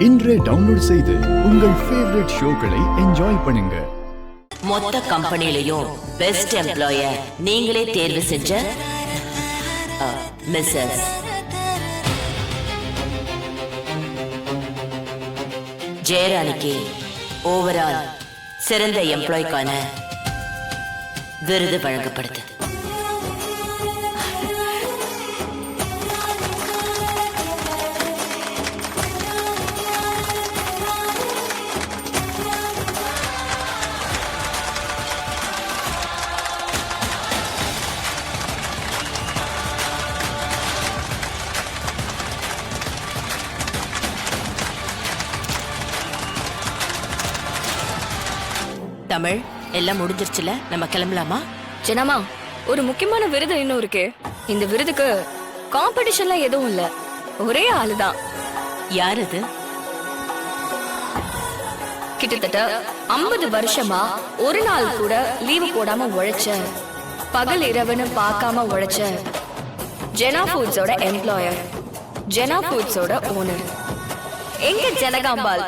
இன்றே டவுன்லோட் செய்து உங்கள் ஃபேவரட் ஷோக்களை என்ஜாய் பண்ணுங்க. மொத்த கம்பெனிலையும் பெஸ்ட் எம்ப்ளாயர் நீங்களே தேர்வு செஞ்ச மிஸ்ஸஸ் ஜெயராணிக்கு ஓவரால் சிறந்த எம்ப்ளாய்க்கான விருது வழங்கப்படுது. தமிழ் எல்லாம் முடிஞ்சிருச்சுல, நம்ம கிளம்பலாமா? ஜனமா, ஒரு முக்கியமான விருது இன்னும் இருக்கு. இந்த விருதுக்கு காம்படிஷன்லாம் எதுவும் இல்ல, ஒரே ஆளுதான். யார் அது? கிட்டத்தட்ட 50 வருஷமா ஒரு நாள் கூட லீவு போடாம உழைச்ச, பகல் இரவுன்னு பார்க்காம உழைச்ச ஜெனா ஃபுட்ஸோட எம்ப்ளாயர், ஜெனா ஃபுட்ஸோட ஓனர் எங்க ஜனகாம்பாள்.